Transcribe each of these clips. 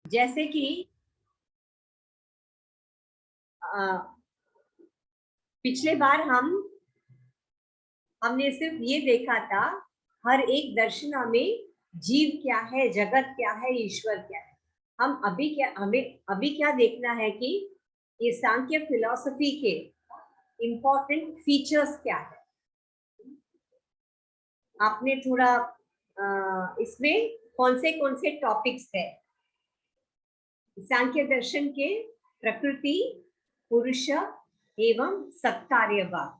जैसे कि पिछले बार हमने सिर्फ ये देखा था, हर एक दर्शन में जीव क्या है, जगत क्या है, ईश्वर क्या है। हमें अभी क्या देखना है कि ये सांख्य फिलॉसफी के इम्पोर्टेंट फीचर्स क्या है। आपने थोड़ा इसमें कौन से टॉपिक्स है सांख्य दर्शन के? प्रकृति, पुरुष एवं सत्कार्यवाद।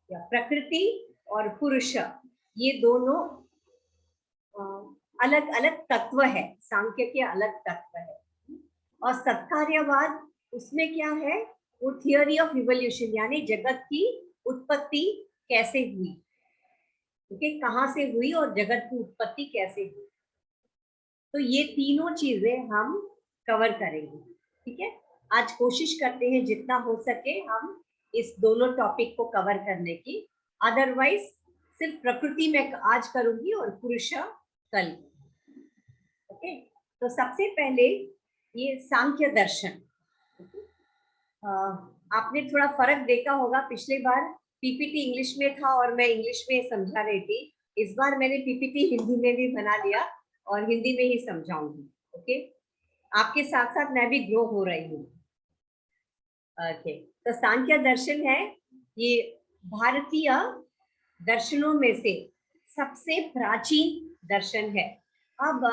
या प्रकृति और पुरुष, ये दोनों अलग अलग तत्व है, सांख्य के अलग तत्व है। और सत्कार्यवाद, उसमें क्या है, वो थियोरी ऑफ इवोल्यूशन, यानी जगत की उत्पत्ति कैसे हुई, कहाँ से हुई और जगत की उत्पत्ति कैसे हुई। तो ये तीनों चीजें हम कवर करेंगे। ठीक है, आज कोशिश करते हैं जितना हो सके हम इस दोनों टॉपिक को कवर करने की। अदरवाइज सिर्फ प्रकृति में आज करूंगी और पुरुष कल। ओके, तो सबसे पहले ये सांख्य दर्शन। आपने थोड़ा फर्क देखा होगा, पिछले बार पीपीटी इंग्लिश में था और मैं इंग्लिश में समझा रही थी। इस बार मैंने पीपीटी हिंदी में भी बना लिया और हिंदी में ही समझाऊंगी। ओके, आपके साथ साथ मैं भी ग्रो हो रही हूँ। ओके, तो सांख्य दर्शन है, ये भारतीय दर्शनों में से सबसे प्राचीन दर्शन है। अब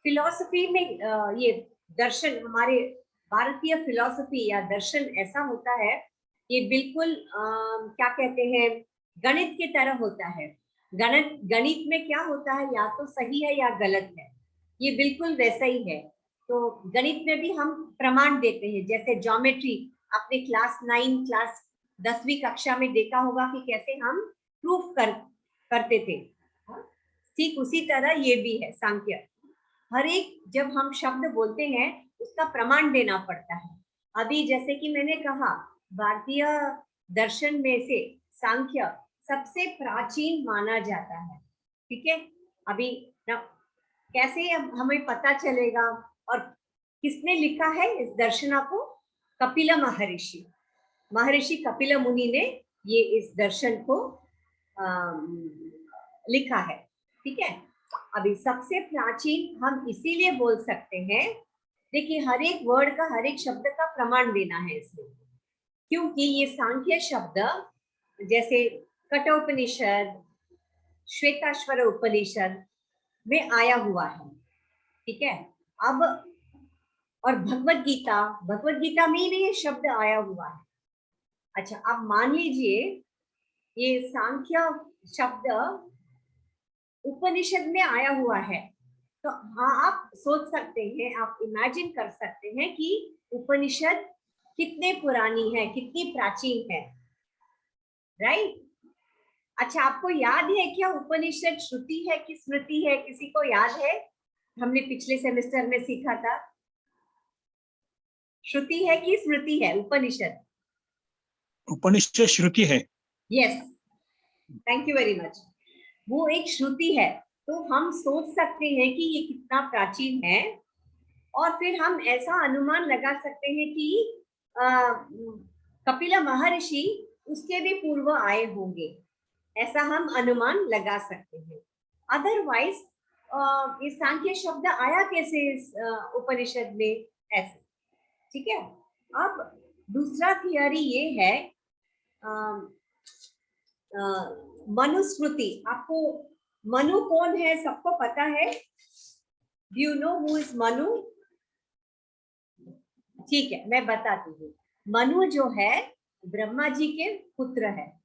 फिलॉसफी में ये दर्शन, हमारे भारतीय फिलॉसफी या दर्शन ऐसा होता है, ये बिल्कुल क्या कहते हैं, गणित की तरह होता है। गणित में क्या होता है, या तो सही है या गलत है, ये बिल्कुल वैसा ही है। तो गणित में भी हम प्रमाण देते हैं, जैसे ज्योमेट्री, आपने क्लास 10वीं कक्षा में देखा होगा कि कैसे हम प्रूफ करते थे। ठीक उसी तरह ये भी है सांख्य। हर एक जब हम शब्द बोलते हैं उसका प्रमाण देना पड़ता है। अभी जैसे कि मैंने कहा, भारतीय दर्शन में से सांख्य सबसे प्राचीन माना जाता है। ठीक है, अभी कैसे अब हमें पता चलेगा और किसने लिखा है इस दर्शना को? कपिल महर्षि कपिल मुनि ने ये इस दर्शन को लिखा है। ठीक है, अभी सबसे प्राचीन हम इसीलिए बोल सकते हैं, देखिए हर एक वर्ड का, हर एक शब्द का प्रमाण देना है इसमें, क्योंकि ये सांख्य शब्द जैसे कठोपनिषद, श्वेताश्वर उपनिषद में आया हुआ है। ठीक है, अब और भगवत गीता में भी ये शब्द आया हुआ है। अच्छा, अब मान लीजिए ये सांख्य शब्द उपनिषद में आया हुआ है, तो हाँ आप सोच सकते हैं, आप इमेजिन कर सकते हैं कि उपनिषद कितने पुरानी है, कितनी प्राचीन है, राइट? अच्छा, आपको याद है क्या उपनिषद श्रुति है कि स्मृति है? किसी को याद है? हमने पिछले सेमेस्टर में सीखा था, श्रुति है कि स्मृति है उपनिषद? उपनिषद श्रुति है। Yes, thank you very much. वो एक श्रुति है, तो हम सोच सकते हैं कि ये कितना प्राचीन है, और फिर हम ऐसा अनुमान लगा सकते हैं कि कपिल महर्षि उसके भी पूर्व आए होंगे, ऐसा हम अनुमान लगा सकते हैं। अदरवाइज ये सांख्य शब्द आया कैसे इस उपनिषद में, ऐसे। ठीक है, अब दूसरा थियरी ये है मनुस्मृति। आपको मनु कौन है, सबको पता है? Do you know who is Manu? ठीक है, मैं बताती हूँ। मनु जो है ब्रह्मा जी के पुत्र है,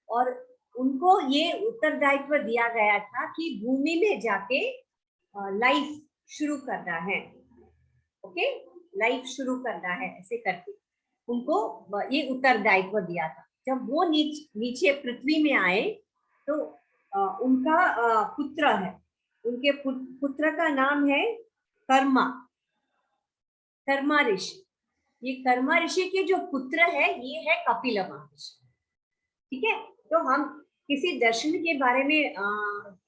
और उनको ये उत्तरदायित्व दिया गया था कि भूमि में जाके लाइफ शुरू करना है। ओके, लाइफ शुरू करना है, ऐसे करके उनको ये उत्तरदायित्व दिया था। जब वो नीचे पृथ्वी में आए, तो उनका पुत्र है, उनके पुत्र का नाम है कर्मा ऋषि। ये कर्मा ऋषि के जो पुत्र है, ये है कपिल महर्षि। ठीक है, तो हम किसी दर्शन के बारे में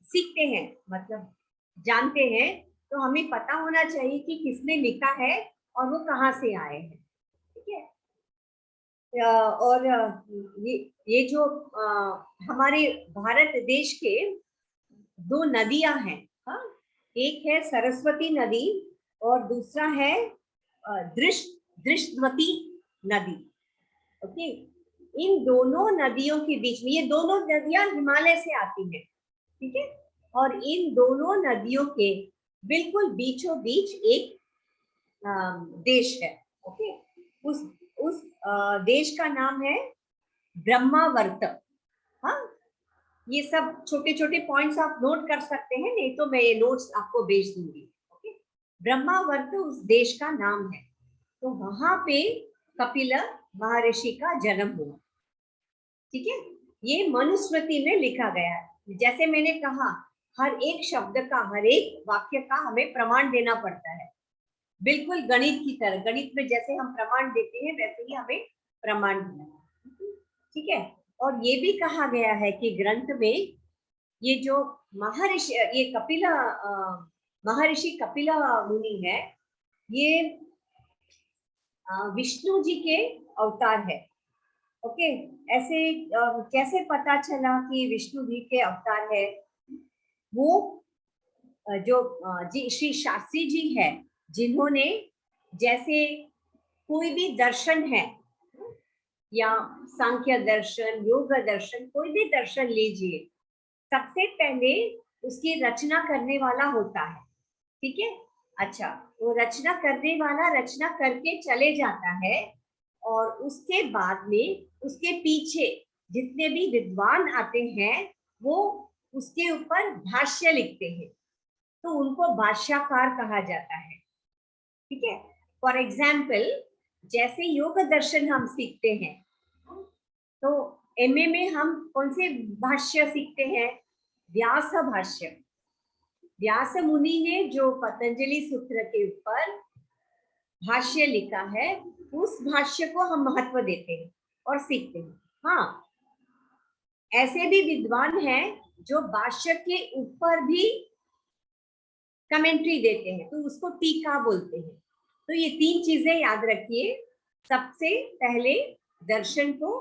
सीखते हैं, मतलब जानते हैं, तो हमें पता होना चाहिए कि किसने लिखा है और वो कहाँ से आए हैं, ठीक है। और ये जो हमारे भारत देश के दो नदियां हैं, हाँ, एक है सरस्वती नदी और दूसरा है दृष्टवती नदी, ओके। इन दोनों नदियों के बीच में, ये दोनों नदियां हिमालय से आती हैं, ठीक है, और इन दोनों नदियों के बिल्कुल बीचों बीच एक देश है, ओके। उस देश का नाम है ब्रह्मावर्त। हाँ, ये सब छोटे छोटे पॉइंट्स आप नोट कर सकते हैं, नहीं तो मैं ये नोट्स आपको भेज दूंगी, ओके। ब्रह्मावर्त उस देश का नाम है। तो वहां पे कपिल महर्षि का जन्म हुआ, ठीक है। ये मनुस्मृति में लिखा गया है। जैसे मैंने कहा, हर एक शब्द का, हर एक वाक्य का हमें प्रमाण देना पड़ता है, बिल्कुल गणित की तरह। गणित में जैसे हम प्रमाण देते हैं वैसे ही हमें प्रमाण देना है, ठीक है। और ये भी कहा गया है कि ग्रंथ में ये जो महर्षि, ये कपिला महर्षि कपिला मुनि है, ये विष्णु जी के अवतार है, ओके। ऐसे कैसे पता चला कि विष्णु जी के अवतार है? वो जो जी श्री शास्त्री जी है, जिन्होंने, जैसे कोई भी दर्शन है, या सांख्य दर्शन, योग दर्शन, कोई भी दर्शन लीजिए, सबसे पहले उसकी रचना करने वाला होता है, ठीक है। अच्छा, वो रचना करने वाला रचना करके चले जाता है, और उसके बाद में उसके पीछे जितने भी विद्वान आते हैं वो उसके ऊपर भाष्य लिखते हैं, तो उनको भाष्यकार कहा जाता है, ठीक है। फॉर एग्जाम्पल, जैसे योग दर्शन हम सीखते हैं, तो एमए में हम कौन से भाष्य सीखते हैं? व्यास भाष्य। व्यास मुनि ने जो पतंजलि सूत्र के ऊपर भाष्य लिखा है, उस भाष्य को हम महत्व देते हैं और सीखते हैं। हाँ, ऐसे भी विद्वान हैं जो भाष्य के ऊपर भी कमेंट्री देते हैं, तो उसको टीका बोलते हैं। तो ये तीन चीजें याद रखिए। सबसे पहले दर्शन को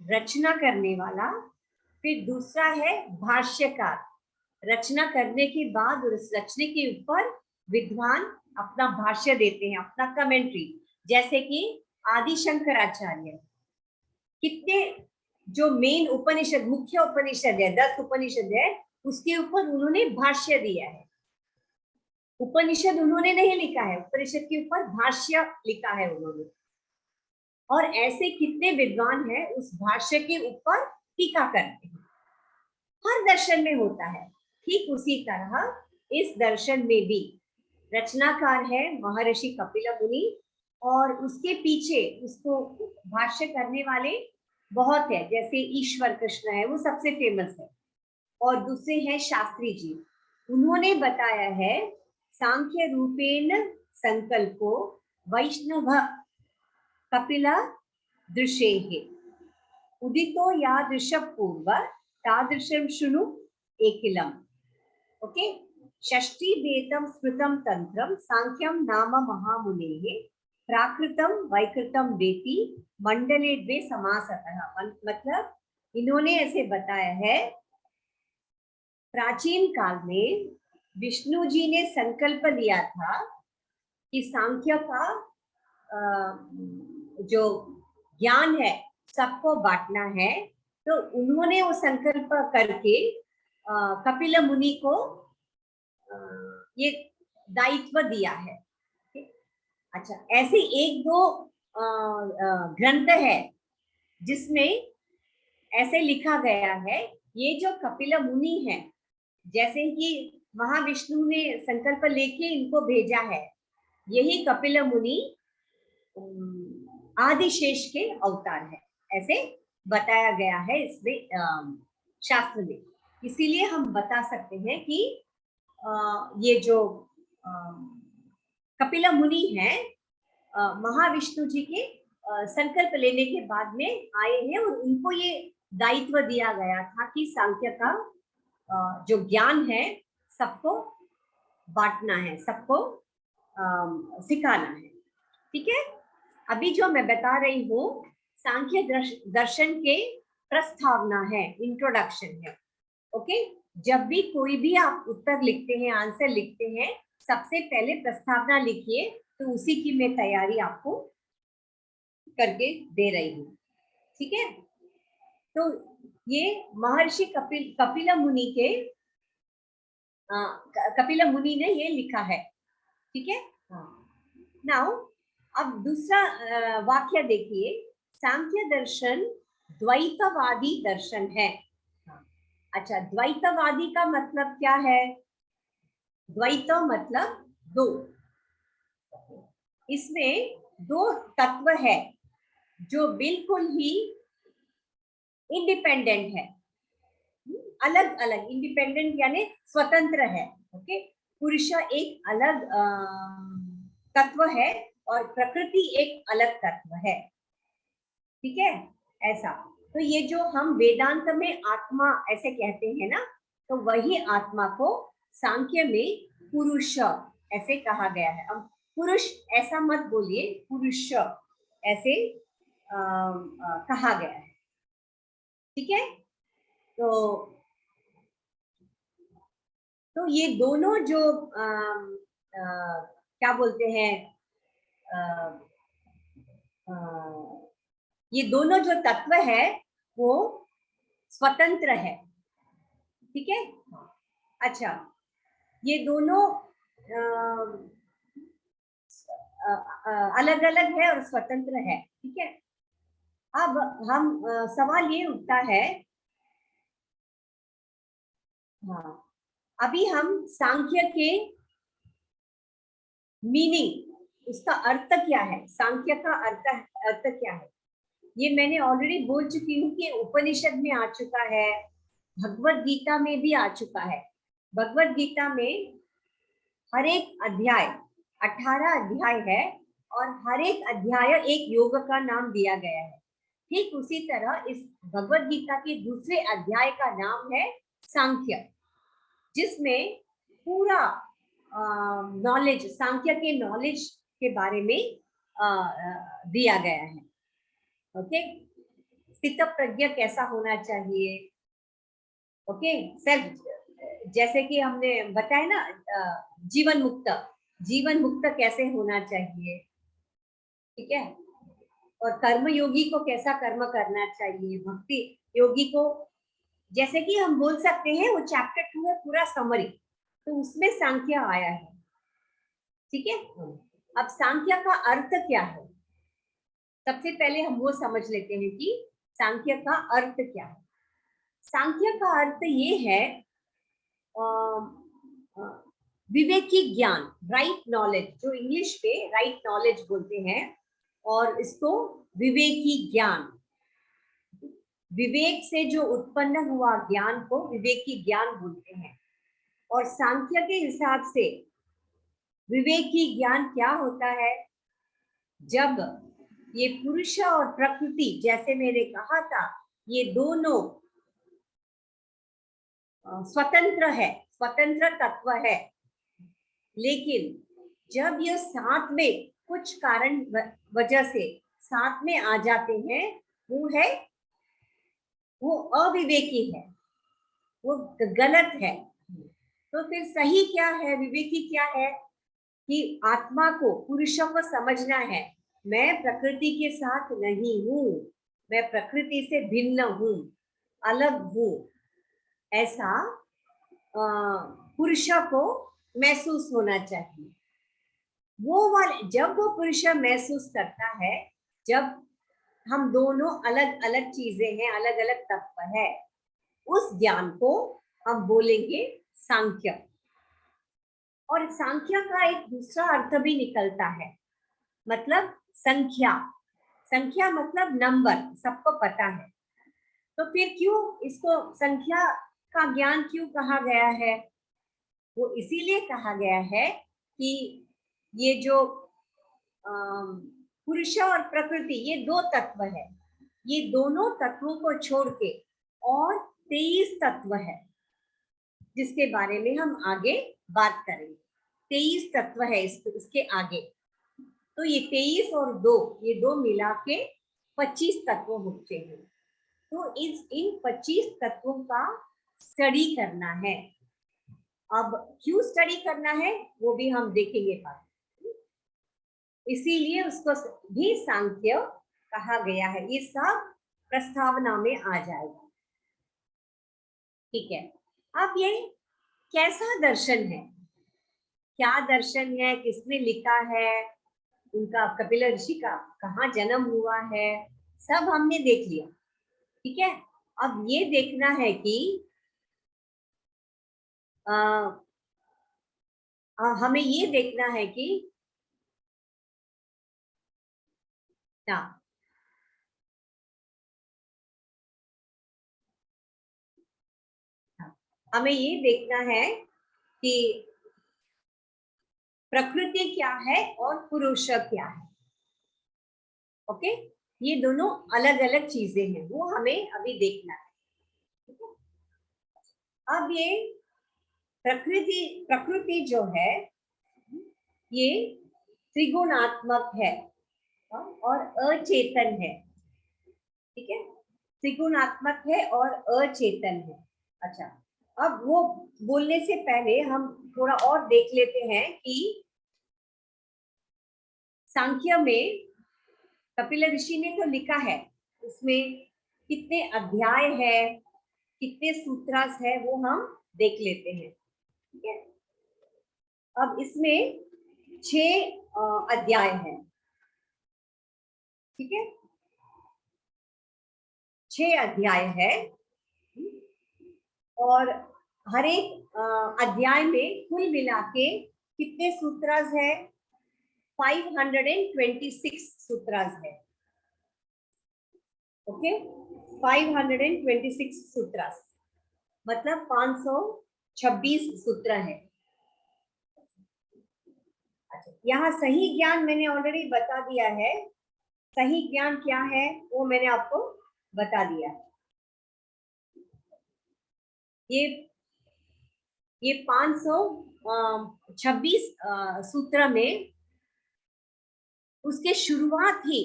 रचना करने वाला, फिर दूसरा है भाष्यकार, रचना करने के बाद उस रचने के ऊपर विद्वान अपना भाष्य देते हैं, अपना कमेंट्री। जैसे कि आदि शंकराचार्य, कितने जो मेन उपनिषद, मुख्य उपनिषद है, 10 उपनिषद है, उसके ऊपर उन्होंने भाष्य दिया है। उपनिषद उन्होंने नहीं लिखा है, उपनिषद के ऊपर भाष्य लिखा है उन्होंने। और ऐसे कितने विद्वान हैं उस भाष्य के ऊपर टीका करते हैं। हर दर्शन में होता है, ठीक उसी तरह इस दर्शन में भी रचनाकार है महर्षि कपिल मुनि, और उसके पीछे उसको भाष्य करने वाले बहुत है, जैसे ईश्वर कृष्ण है, वो सबसे फेमस है। और दूसरे हैं शास्त्री जी, उन्होंने बताया है सांख्य रूपेण संकल्पो वैष्णव कपिला दृशेहि उदितो यादृश पूर्व तादृशं शृणु एकिलम, ओके। षष्ठी वेदम स्मृतम तंत्रम सांख्यम नाम महामुनेः प्राकृतम वैकृतम वेति मंडले द्वे समासतः। मतलब इन्होंने ऐसे बताया है, प्राचीन काल में विष्णु जी ने संकल्प लिया था कि सांख्य का जो ज्ञान है सबको बांटना है, तो उन्होंने वो संकल्प करके कपिल मुनि को ये दायित्व दिया है। अच्छा, ऐसे एक दो ग्रंथ है जिसमें ऐसे लिखा गया है, ये जो कपिल मुनि है, जैसे कि महाविष्णु ने संकल्प लेके इनको भेजा है, यही कपिल मुनि आदिशेष के अवतार है, ऐसे बताया गया है इसमें शास्त्र में। इसीलिए हम बता सकते हैं कि ये जो कपिल मुनि है महाविष्णु जी के संकल्प लेने के बाद में आए हैं, और उनको ये दायित्व दिया गया था कि सांख्य का जो ज्ञान है सबको बांटना है, सबको सिखाना है। ठीक है, अभी जो मैं बता रही हूँ सांख्य दर्शन के प्रस्तावना है, इंट्रोडक्शन है। ओके, जब भी कोई भी आप उत्तर लिखते हैं, आंसर लिखते हैं, सबसे पहले प्रस्तावना लिखिए। तो उसी की मैं तैयारी आपको करके दे रही हूँ। ठीक है, तो ये महर्षि कपिल मुनि के कपिल मुनि ने ये लिखा है। ठीक है, नाउ अब दूसरा वाक्य देखिए, सांख्य दर्शन द्वैतवादी दर्शन है। अच्छा, द्वैतवादी का मतलब क्या है? द्वैत मतलब दो, इसमें दो तत्व है जो बिल्कुल ही इंडिपेंडेंट है, अलग अलग, इंडिपेंडेंट यानी स्वतंत्र है। ओके, पुरुष एक अलग तत्व है और प्रकृति एक अलग तत्व है। ठीक है, ऐसा। तो ये जो हम वेदांत में आत्मा ऐसे कहते हैं ना, तो वही आत्मा को सांख्य में पुरुष ऐसे कहा गया है। अब पुरुष ऐसा मत बोलिए, पुरुष ऐसे कहा गया है। ठीक है, तो ये दोनों जो क्या बोलते हैं, ये दोनों जो तत्व है वो स्वतंत्र है। ठीक है, अच्छा, ये दोनों अलग अलग है और स्वतंत्र है। ठीक है, अब हम सवाल ये उठता है, हाँ, अभी हम सांख्य के मीनिंग, उसका अर्थ क्या है, सांख्य का अर्थ क्या है, ये मैंने ऑलरेडी बोल चुकी हूँ कि उपनिषद में आ चुका है, भगवत गीता में भी आ चुका है। भगवत गीता में हर एक अध्याय 18 अध्याय है और हर एक अध्याय एक योग का नाम दिया गया है। ठीक उसी तरह इस भगवत गीता के दूसरे अध्याय का नाम है सांख्य, जिसमें पूरा नॉलेज, सांख्य के नॉलेज के बारे में दिया गया है। ओके, स्थित प्रज्ञ कैसा होना चाहिए, ओके, सेल्फ, जैसे कि हमने बताया ना, जीवन मुक्त कैसे होना चाहिए। ठीक है, और कर्म योगी को कैसा कर्म करना चाहिए, भक्ति योगी को, जैसे कि हम बोल सकते हैं वो चैप्टर 2 है पूरा समरी, तो उसमें सांख्य आया है। ठीक है, अब सांख्य का अर्थ क्या है, सबसे पहले हम वो समझ लेते हैं कि सांख्य का अर्थ क्या है। सांख्य का अर्थ ये है विवेकी ज्ञान, राइट नॉलेज, जो इंग्लिश में राइट नॉलेज बोलते हैं, और इसको विवेकी ज्ञान, विवेक से जो उत्पन्न हुआ ज्ञान को विवेकी ज्ञान बोलते हैं। और सांख्य के हिसाब से विवेकी ज्ञान क्या होता है, जब ये पुरुष और प्रकृति, जैसे मैंने कहा था, ये दोनों स्वतंत्र है, स्वतंत्र तत्व है, लेकिन जब ये साथ में कुछ कारण वजह से साथ में आ जाते हैं, वो अविवेकी है, वो गलत है। तो फिर सही क्या है, विवेकी क्या है, कि आत्मा को, पुरुषों को समझना है, मैं प्रकृति के साथ नहीं हूँ, मैं प्रकृति से भिन्न हूँ, अलग हूँ, ऐसा पुरुष को महसूस होना चाहिए। वो वाले, जब वो पुरुष महसूस करता है, जब हम दोनों अलग अलग चीजें हैं, अलग अलग तत्व है, उस ज्ञान को हम बोलेंगे सांख्य। और सांख्य का एक दूसरा अर्थ भी निकलता है, मतलब संख्या, संख्या मतलब नंबर, सबको पता है। तो फिर क्यों इसको संख्या का ज्ञान क्यों कहा गया है, वो इसीलिए कहा गया है कि ये जो पुरुष और प्रकृति, ये दो तत्व है, ये दोनों तत्वों को छोड़ के और 23 तत्व है, जिसके बारे में हम आगे बात करेंगे। 23 तत्व है इसके आगे। तो ये 23 और 2 ये दो मिला के 25 तत्व होते हैं। तो इन 25 तत्वों का स्टडी करना है। अब क्यों स्टडी करना है वो भी हम देखेंगे बाद। इसीलिए उसको भी सांख्य कहा गया है। ये सब प्रस्तावना में आ जाएगा। ठीक है। अब ये कैसा दर्शन है, क्या दर्शन है, किसने लिखा है, उनका कपिल ऋषि का कहाँ जन्म हुआ है, सब हमने देख लिया। ठीक है। अब ये देखना है कि हमें ये देखना है कि हमें ये देखना है कि प्रकृति क्या है और पुरुष क्या है। ओके, ये दोनों अलग अलग चीजें हैं, वो हमें अभी देखना है। अब ये प्रकृति जो है ये त्रिगुणात्मक है और अचेतन है। ठीक है, त्रिगुणात्मक है और अचेतन है। अच्छा, अब वो बोलने से पहले हम थोड़ा और देख लेते हैं कि सांख्य में कपिल ऋषि ने तो लिखा है, उसमें कितने अध्याय है, कितने सूत्रास है, वो हम देख लेते हैं। ठीक है। अब इसमें 6 अध्याय है। ठीक है, 6 अध्याय है और हर एक अध्याय में कुल मिला के कितने सूत्रास है? 526 सूत्रास है। ओके, 526 सूत्रास मतलब 526 सूत्र है। अच्छा, यहाँ सही ज्ञान मैंने ऑलरेडी बता दिया है। सही ज्ञान क्या है वो मैंने आपको बता दिया। ये 526 सूत्र में उसके शुरुआत ही,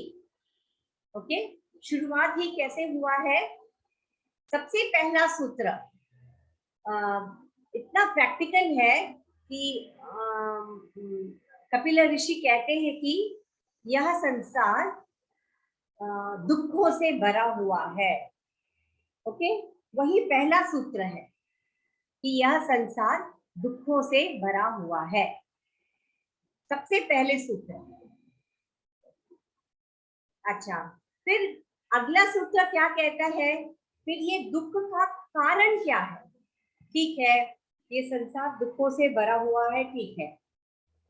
ओके, शुरुआत ही कैसे हुआ है? सबसे पहला सूत्र इतना प्रैक्टिकल है कि कपिल ऋषि कहते हैं कि यह संसार दुखों से भरा हुआ है। ओके, वही पहला सूत्र है कि यह संसार दुखों से भरा हुआ है। सबसे पहले सूत्र। अच्छा, फिर अगला सूत्र क्या कहता है? फिर ये दुख का कारण क्या है? ठीक है, ये संसार दुखों से भरा हुआ है, ठीक है,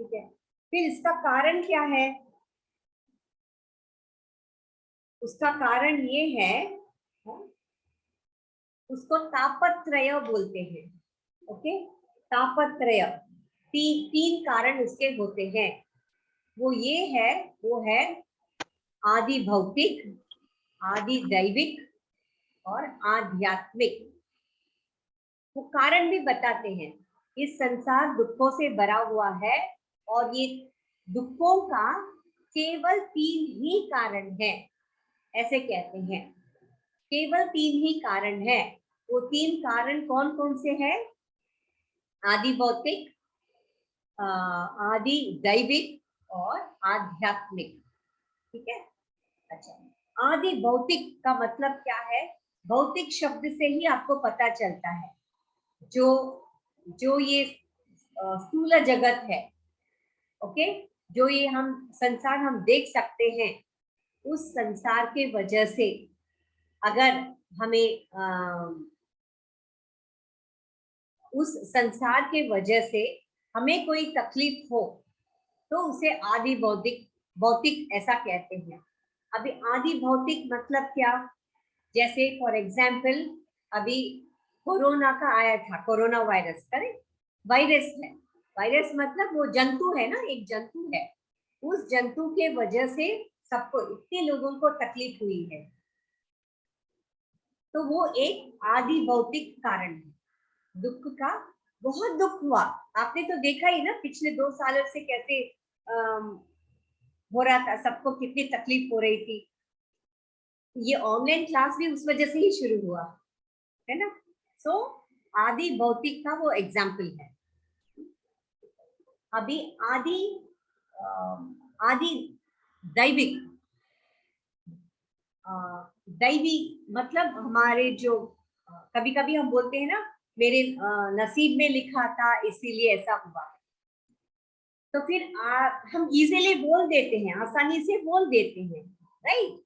ठीक है। फिर इसका कारण क्या है? उसका कारण ये है, उसको तापत्रय बोलते हैं। ओके, तापत्रय, तीन कारण उसके होते हैं। वो ये है, वो है आदि भौतिक, आदि दैविक और आध्यात्मिक। वो कारण भी बताते हैं। इस संसार दुखों से भरा हुआ है और ये दुखों का केवल 3 ही कारण है, ऐसे कहते हैं। केवल 3 ही कारण है। वो 3 कारण कौन कौन से हैं? आदि भौतिक, आदि दैविक और आध्यात्मिक। ठीक है। अच्छा, आदि भौतिक का मतलब क्या है? भौतिक शब्द से ही आपको पता चलता है जो ये स्थूल जगत है। ओके, जो ये हम संसार हम देख सकते हैं, उस संसार के वजह से अगर हमें उस संसार के वजह से हमें कोई तकलीफ हो तो उसे आदि भौतिक ऐसा कहते हैं। अभी आदि भौतिक मतलब क्या? जैसे फॉर एग्जाम्पल अभी कोरोना का आया था, कोरोना वायरस, करेक्ट, वायरस है। वायरस मतलब वो जंतु है ना, एक जंतु है। उस जंतु के वजह से सबको, इतने लोगों को तकलीफ हुई है, तो वो एक आदि भौतिक कारण है दुख का। बहुत दुख हुआ। आपने तो देखा ही ना पिछले 2 सालों से कैसे हो रहा था, सबको कितनी तकलीफ हो रही थी। ये ऑनलाइन क्लास भी उस वजह से ही शुरू हुआ है ना। सो आदि भौतिक का वो एग्जाम्पल है। अभी आदि आदि दैविक, दैवी मतलब हमारे जो कभी कभी हम बोलते हैं ना, मेरे नसीब में लिखा था इसीलिए ऐसा हुआ। तो फिर हम इजीली बोल देते हैं, आसानी से बोल देते हैं, राइट।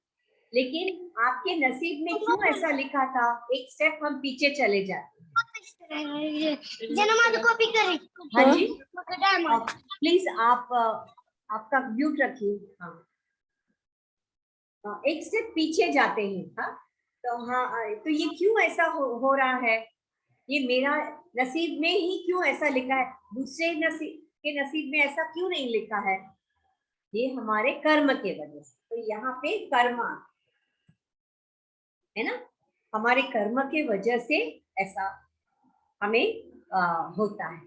लेकिन आपके नसीब में क्यों ऐसा लिखा था, एक स्टेप हम पीछे चले जाते हैं। हाँ जी, प्लीज आप आपका म्यूट रखिए। हाँ, एक स्टेप पीछे जाते हैं। हाँ, तो हाँ, तो ये क्यों ऐसा हो रहा है, ये मेरा नसीब में ही क्यों ऐसा लिखा है, दूसरे नसीब के नसीब में ऐसा क्यों नहीं लिखा है, ये हमारे कर्म के वजह से। तो यहाँ पे कर्म है ना, हमारे कर्म के वजह से ऐसा हमें होता है।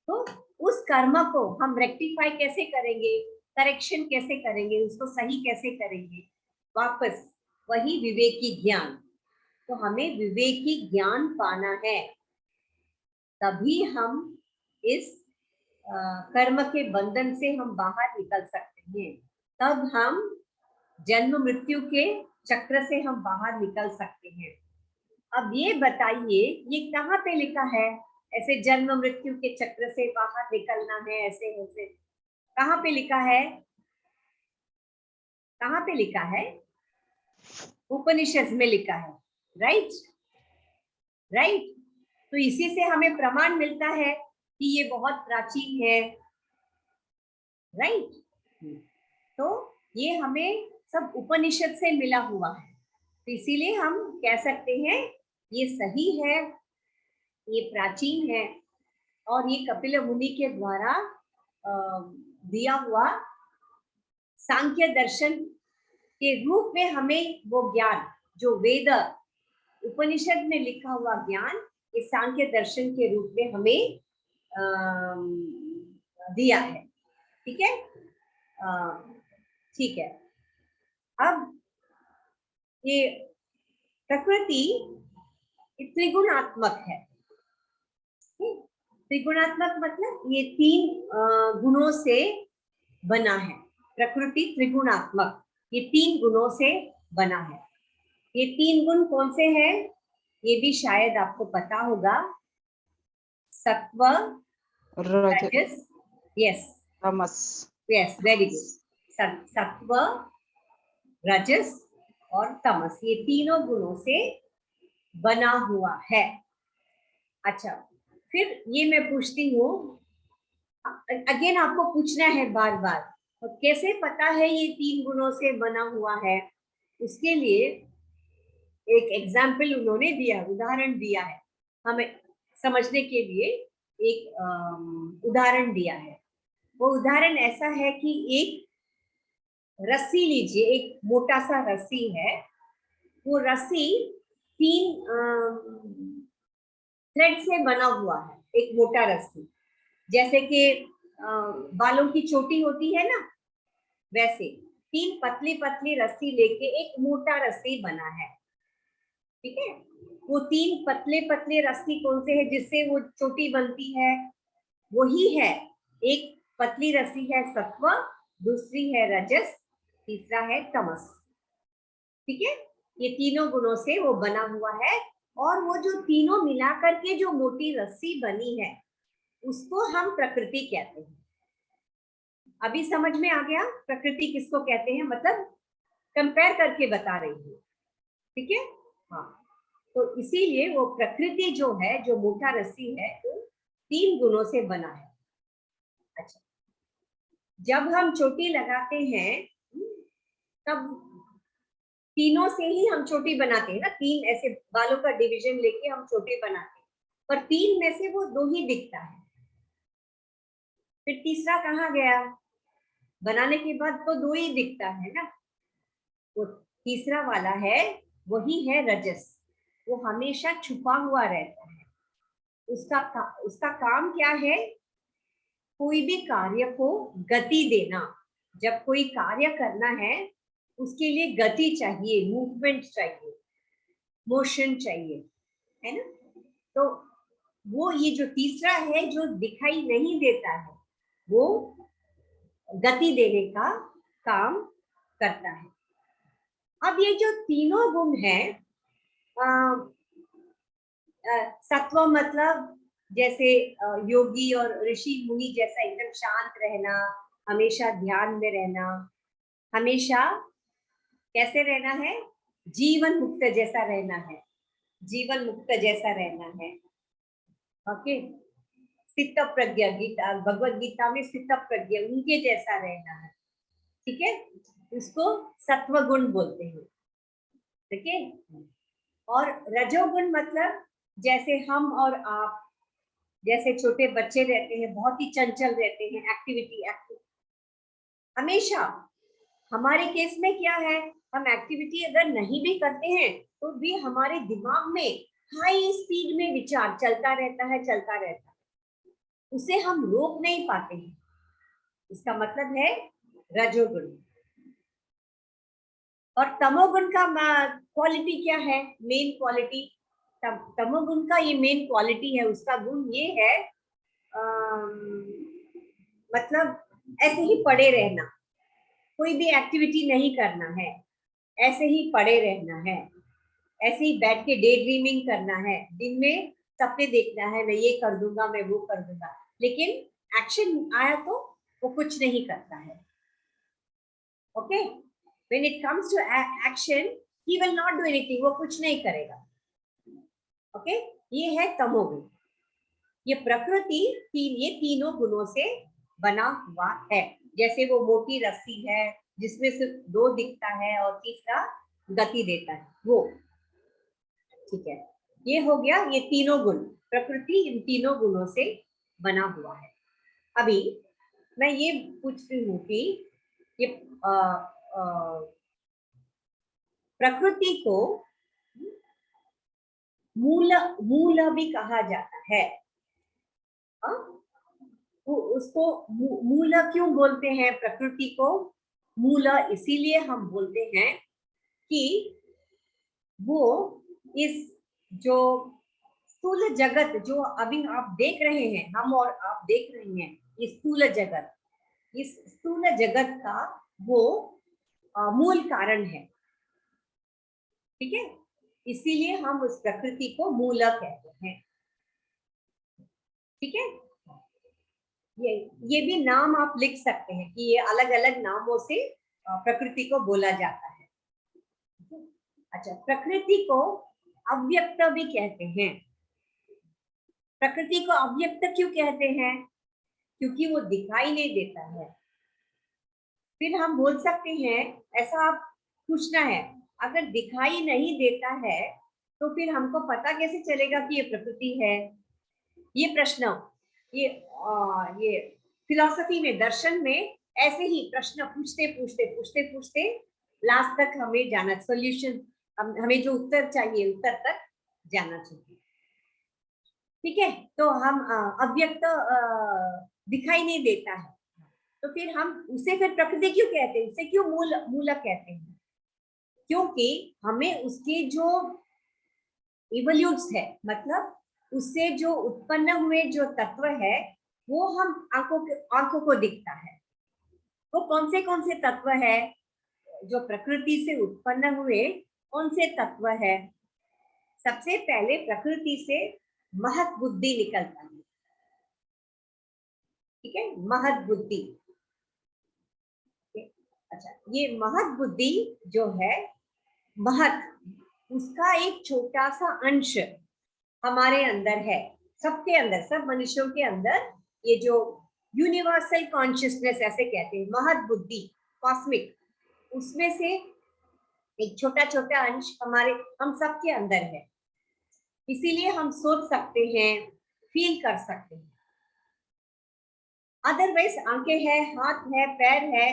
तो उस कर्म को हम रेक्टिफाई कैसे करेंगे, करेक्शन कैसे करेंगे, उसको सही कैसे करेंगे, वापस वही विवेकी ज्ञान। तो हमें विवेकी ज्ञान पाना है, तभी हम इस कर्म के बंधन से हम बाहर निकल सकते हैं। तब हम जन्म मृत्यु के चक्र से हम बाहर निकल सकते हैं। अब ये बताइए, ये कहाँ पे लिखा है ऐसे जन्म मृत्यु के चक्र से बाहर निकलना है, ऐसे ऐसे कहाँ पे लिखा है, कहाँ पे लिखा है? उपनिषद में लिखा है, राइट राइट। तो इसी से हमें प्रमाण मिलता है कि ये बहुत प्राचीन है, राइट। तो ये हमें सब उपनिषद से मिला हुआ है, तो इसीलिए हम कह सकते हैं ये सही है, ये प्राचीन है, और ये कपिल मुनि के द्वारा दिया हुआ सांख्य दर्शन के रूप में हमें वो ज्ञान, जो वेद उपनिषद में लिखा हुआ ज्ञान, ये सांख्य दर्शन के रूप में हमें दिया है। ठीक है, ठीक है। अब ये प्रकृति त्रिगुणात्मक है। त्रिगुणात्मक मतलब ये 3 गुणों से बना है। प्रकृति त्रिगुणात्मक, ये 3 गुणों से बना है। ये 3 गुण कौन से हैं, ये भी शायद आपको पता होगा। सत्व, रजस, यस तमस, यस, वेरी गुड। सत्व, रजस और तमस, ये तीनों गुणों से बना हुआ है। अच्छा, फिर ये मैं पूछती हूँ, अगेन आपको पूछना है बार बार, तो कैसे पता है ये 3 गुणों से बना हुआ है? उसके लिए एक एग्जाम्पल उन्होंने दिया, उदाहरण दिया है हमें समझने के लिए। एक उदाहरण दिया है। वो उदाहरण ऐसा है कि एक रस्सी लीजिए, एक मोटा सा रस्सी है। वो रस्सी 3 थ्रेड से बना हुआ है, एक मोटा रस्सी, जैसे कि बालों की चोटी होती है ना, वैसे 3 पतली पतली रस्सी लेके एक मोटा रस्सी बना है। ठीक है, वो 3 पतले पतले रस्सी कौन से है जिससे वो चोटी बनती है? वही है, एक पतली रस्सी है सत्व, दूसरी है रजस, तीसरा है तमस। ठीक है, ये तीनों गुणों से वो बना हुआ है, और वो जो तीनों मिलाकर के जो मोटी रस्सी बनी है, उसको हम प्रकृति कहते हैं। अभी समझ में आ गया प्रकृति किसको कहते हैं, मतलब कंपेयर करके बता रही हूँ। ठीक है, हाँ। तो इसीलिए वो प्रकृति जो है, जो मोटा रस्सी है, वो 3 गुणों से बना है। अच्छा, जब हम चोटी लगाते हैं तब तीनों से ही हम चोटी बनाते हैं ना, 3 ऐसे बालों का डिवीजन लेके हम चोटी बनाते हैं, पर 3 में से वो 2 ही दिखता है। फिर तीसरा कहाँ गया? बनाने के बाद तो 2 ही दिखता है ना। वो तीसरा वाला है, वही है रजस, वो हमेशा छुपा हुआ रहता है। उसका काम क्या है? कोई भी कार्य को गति देना। जब कोई कार्य करना है उसके लिए गति चाहिए, मूवमेंट चाहिए, मोशन चाहिए, है ना? तो वो ये जो तीसरा है जो दिखाई नहीं देता है वो गति देने का काम करता है। अब ये जो तीनों गुण है, सत्व मतलब जैसे योगी और ऋषि मुनि जैसा एकदम शांत रहना, हमेशा ध्यान में रहना, हमेशा कैसे रहना है? जीवन मुक्त जैसा रहना है, जीवन मुक्त जैसा रहना है। ओके, स्थित प्रज्ञा, गीता भगवत गीता में स्थित प्रज्ञा उनके जैसा रहना है, ठीक है? उसको सत्व गुण बोलते हैं, ठीक है? और रजोगुण मतलब जैसे हम और आप, जैसे छोटे बच्चे रहते हैं, बहुत ही चंचल रहते हैं, एक्टिविटी एक्टिव हमेशा। हमारे केस में क्या है, हम एक्टिविटी अगर नहीं भी करते हैं तो भी हमारे दिमाग में हाई स्पीड में विचार चलता रहता है, चलता रहता है, उसे हम रोक नहीं पाते हैं। इसका मतलब है रजोगुण। और तमोगुण का क्वालिटी क्या है? मेन क्वालिटी तमोगुण का ये मेन क्वालिटी है, उसका गुण ये है मतलब ऐसे ही पड़े रहना, कोई भी एक्टिविटी नहीं करना है, ऐसे ही पड़े रहना है, ऐसे ही बैठ के डे ड्रीमिंग करना है, दिन में सपने देखना है, मैं ये कर दूंगा, मैं वो कर दूंगा, लेकिन एक्शन आया तो वो कुछ नहीं करता है। Okay, when it comes to action he will not do anything, वो कुछ नहीं करेगा। ओके, ये है तमोगुण। ये प्रकृति ये तीनों गुणों से बना हुआ है। जैसे वो मोटी रस्सी है जिसमें सिर्फ दो दिखता है और तीसरा गति देता है, वो, ठीक है? ये हो गया, ये तीनों गुण, प्रकृति इन तीनों गुणों से बना हुआ है। अभी मैं ये पूछती हूँ कि ये प्रकृति को मूल मूल भी कहा जाता है। उसको मूल क्यों बोलते हैं? प्रकृति को मूल इसीलिए हम बोलते हैं कि वो इस जो स्थूल जगत जो अभी आप देख रहे हैं, हम और आप देख रहे हैं, इस स्थूल जगत, इस स्थूल जगत का वो मूल कारण है, ठीक है? इसीलिए हम उस प्रकृति को मूल कहते हैं, ठीक है? ये भी नाम आप लिख सकते हैं कि ये अलग अलग नामों से प्रकृति को बोला जाता है। अच्छा, प्रकृति को अव्यक्त भी कहते हैं। प्रकृति को अव्यक्त क्यों कहते हैं? क्योंकि वो दिखाई नहीं देता है। फिर हम बोल सकते हैं, ऐसा आप पूछना है, अगर दिखाई नहीं देता है तो फिर हमको पता कैसे चलेगा कि ये प्रकृति है? ये प्रश्न, ये फिलॉसफी में, दर्शन में ऐसे ही प्रश्न पूछते पूछते पूछते पूछते लास्ट तक हमें जाना, सॉल्यूशन, हमें जो उत्तर चाहिए उत्तर तक जाना चाहिए, ठीक है? तो हम अव्यक्त दिखाई नहीं देता है तो फिर हम उसे फिर प्रकृति क्यों कहते हैं, उसे क्यों मूल कहते हैं? क्योंकि हमें उसके जो इवोल्यूट्स है, मतलब उससे जो उत्पन्न हुए जो तत्व है वो हम आंखों को दिखता है। वो कौन से तत्व है जो प्रकृति से उत्पन्न हुए? कौन से तत्व है? सबसे पहले प्रकृति से महत बुद्धि निकलता है, ठीक है? महत बुद्धि। अच्छा, ये महत बुद्धि जो है, महत, उसका एक छोटा सा अंश हमारे अंदर है, सबके अंदर, सब मनुष्यों के अंदर, ये जो यूनिवर्सल कॉन्शियसनेस ऐसे कहते हैं, महत बुद्धि, कॉस्मिक, उसमें से एक छोटा छोटा अंश हम सबके अंदर है। इसीलिए हम सोच सकते हैं, फील कर सकते हैं। अदरवाइज आंखें है, हाथ है, पैर है,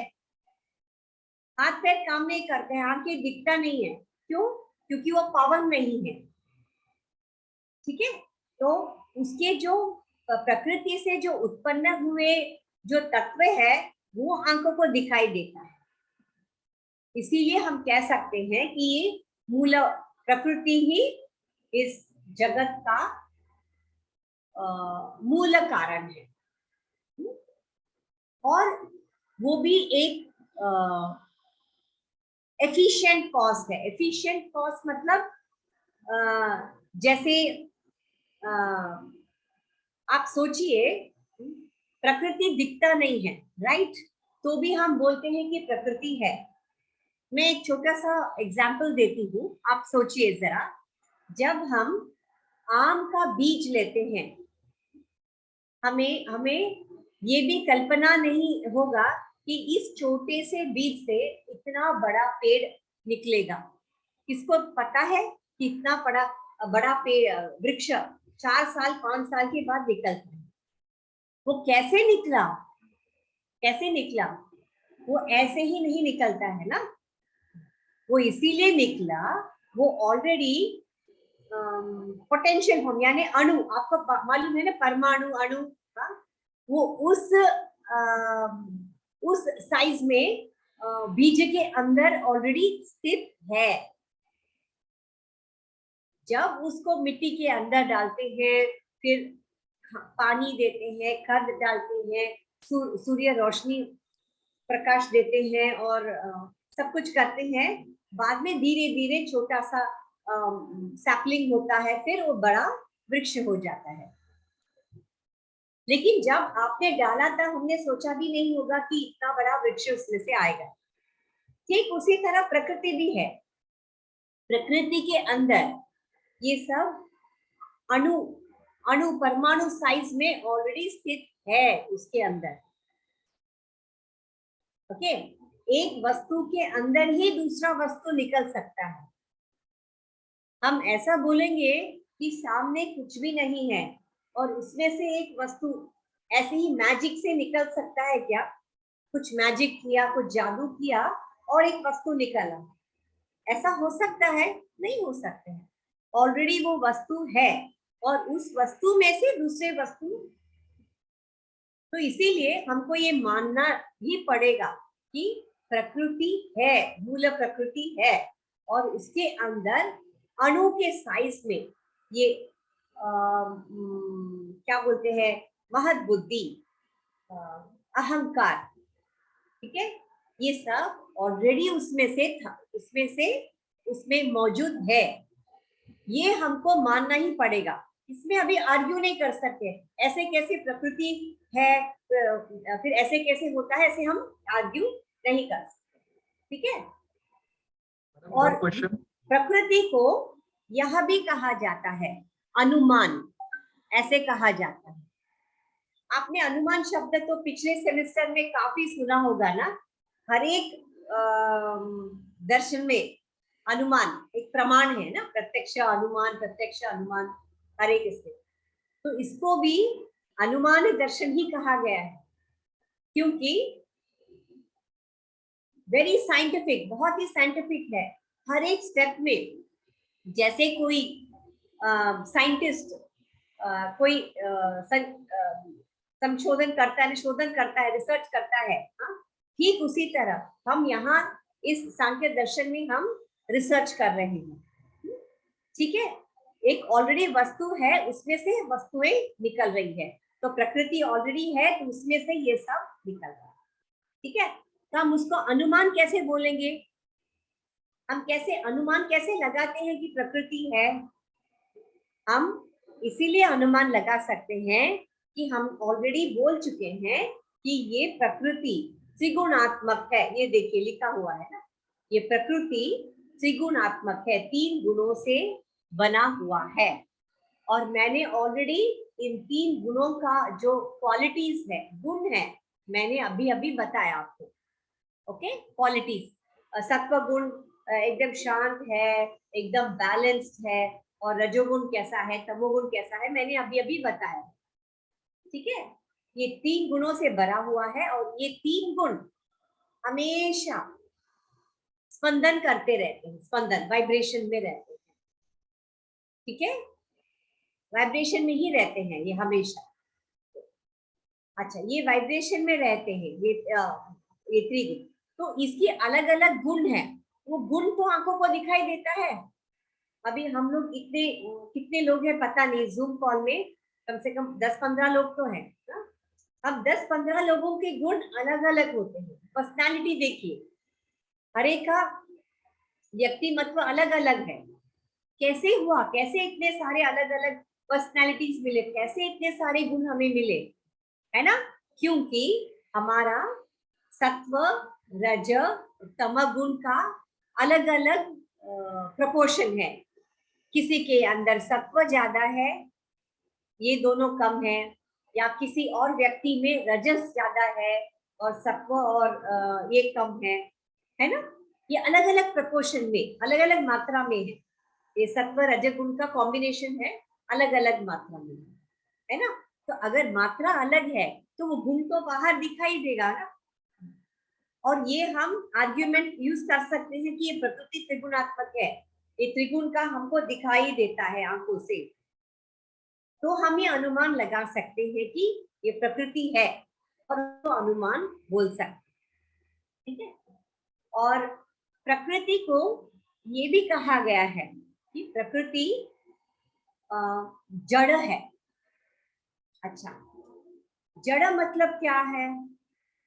हाथ पैर काम नहीं करते हैं, आंखें दिखता नहीं है, क्यों? क्योंकि वो पावर नहीं है, ठीक है? तो उसके जो प्रकृति से जो उत्पन्न हुए जो तत्व है वो आंखों को दिखाई देता है। इसीलिए हम कह सकते हैं कि ये मूल प्रकृति ही इस जगत का मूल कारण है। और वो भी एक एफिशिएंट कॉज है। एफिशिएंट कॉज मतलब जैसे आप सोचिए, प्रकृति दिखता नहीं है, राइट, तो भी हम बोलते हैं कि प्रकृति है। मैं एक छोटा सा एग्जाम्पल देती हूँ, आप सोचिए जरा, जब हम आम का बीज लेते हैं, हमें ये भी कल्पना नहीं होगा कि इस छोटे से बीज से इतना बड़ा पेड़ निकलेगा। किसको पता है कि इतना बड़ा पेड़ वृक्ष 4 साल 5 साल के बाद निकलता है? वो कैसे निकला? कैसे निकला? वो ऐसे ही नहीं निकलता है ना, वो इसीलिए निकला, वो ऑलरेडी पोटेंशियल फॉर्म यानी अणु, आपको मालूम है ना, परमाणु अणु, वो उस साइज में बीज के अंदर ऑलरेडी स्थित है। जब उसको मिट्टी के अंदर डालते हैं, फिर पानी देते हैं, खाद डालते हैं, सूर्य रोशनी प्रकाश देते हैं और सब कुछ करते हैं, बाद में धीरे धीरे छोटा सा सैपलिंग होता है, फिर वो बड़ा वृक्ष हो जाता है। लेकिन जब आपने डाला था, हमने सोचा भी नहीं होगा कि इतना बड़ा वृक्ष उसमें से आएगा। ठीक उसी तरह प्रकृति भी है। प्रकृति के अंदर ये सब अणु परमाणु साइज में ऑलरेडी स्थित है उसके अंदर। ओके, एक वस्तु के अंदर ही दूसरा वस्तु निकल सकता है। हम ऐसा बोलेंगे कि सामने कुछ भी नहीं है और उसमें से एक वस्तु ऐसे ही मैजिक से निकल सकता है क्या? कुछ मैजिक किया, कुछ जादू किया और एक वस्तु निकला, ऐसा हो सकता है? नहीं हो सकता है। ऑलरेडी वो वस्तु है और उस वस्तु में से दूसरे वस्तु, तो इसीलिए हमको ये मानना ही पड़ेगा कि प्रकृति है, मूल प्रकृति है और उसके अंदर अणु के साइज में ये क्या बोलते हैं, महत बुद्धि, अहंकार, ठीक है, ये सब ऑलरेडी उसमें से था, उसमें मौजूद है। ये हमको मानना ही पड़ेगा, इसमें अभी आर्ग्यू नहीं कर सकते। ऐसे कैसे प्रकृति है, फिर ऐसे कैसे होता है, ऐसे हम आर्ग्यू नहीं कर सकते, ठीक है। और प्रकृति को यह भी कहा जाता है अनुमान, ऐसे कहा जाता है। आपने अनुमान शब्द तो पिछले सेमेस्टर में काफी सुना होगा ना। हर एक दर्शन में अनुमान एक प्रमाण है ना, प्रत्यक्ष अनुमान हर एक इससे, तो इसको भी अनुमान दर्शन ही कहा गया है, क्योंकि वेरी साइंटिफिक, बहुत ही साइंटिफिक है। हर एक स्टेप में, जैसे कोई साइंटिस्ट कोई संशोधन करता है, शोधन करता है, रिसर्च करता है, ठीक उसी तरह हम यहाँ इस सांख्य दर्शन में हम रिसर्च कर रहे हैं, ठीक है। एक ऑलरेडी वस्तु है, उसमें से वस्तुएं निकल रही है, तो प्रकृति ऑलरेडी है तो उसमें से ये सब निकल रहा है, ठीक है। तो हम उसको अनुमान कैसे बोलेंगे, हम कैसे अनुमान कैसे लगाते हैं कि प्रकृति है? हम इसीलिए अनुमान लगा सकते हैं कि हम ऑलरेडी बोल चुके हैं कि ये प्रकृति त्रिगुणात्मक है। ये देखिए लिखा हुआ है ना, ये प्रकृति त्रिगुणात्मक है, 3 गुणों से बना हुआ है। और मैंने ऑलरेडी इन 3 गुणों का जो क्वालिटीज है, गुण है, मैंने अभी अभी बताया आपको। ओके, क्वालिटीज, सत्व गुण एकदम शांत है, एकदम बैलेंस्ड है, और रजोगुण कैसा है, तमोगुण कैसा है, मैंने अभी अभी बताया, ठीक है। ये 3 गुणों से भरा हुआ है और ये 3 गुण हमेशा स्पंदन करते रहते हैं, स्पंदन वाइब्रेशन में रहते हैं, ठीक है। वाइब्रेशन में ही रहते हैं ये हमेशा। अच्छा, ये वाइब्रेशन में रहते हैं ये त्रिगुण। तो इसके अलग अलग गुण है, वो गुण तो आंखों को दिखाई देता है। अभी हम लोग इतने कितने लोग हैं पता नहीं, जूम कॉल में कम से कम 10-15 लोग तो हैं ना? अब 10-15 लोगों के गुण अलग अलग होते हैं। पर्सनालिटी देखिए, हर एक का व्यक्तिमत्व अलग अलग है। कैसे हुआ, कैसे इतने सारे अलग अलग पर्सनालिटीज मिले, कैसे इतने सारे गुण हमें मिले, है ना? क्योंकि हमारा सत्व, रज, तम गुण का अलग अलग प्रपोर्शन है। किसी के अंदर सत्व ज्यादा है, ये दोनों कम है, या किसी और व्यक्ति में रजस ज्यादा है और सत्व और ये कम है ना? ये अलग अलग प्रपोर्शन में, अलग अलग मात्रा में है। ये सत्व रजगुण का कॉम्बिनेशन है, अलग अलग मात्रा में है ना? तो अगर मात्रा अलग है तो वो गुण तो बाहर दिखाई देगा ना। और ये हम आर्ग्यूमेंट यूज कर सकते हैं कि ये प्रकृति त्रिगुणात्मक है, ये त्रिगुण का हमको दिखाई देता है आंखों से, तो हम ये अनुमान लगा सकते हैं कि ये प्रकृति है, और तो अनुमान बोल सकते, ठीक है? और प्रकृति को ये भी कहा गया है कि प्रकृति जड़ है। अच्छा, जड़ मतलब क्या है?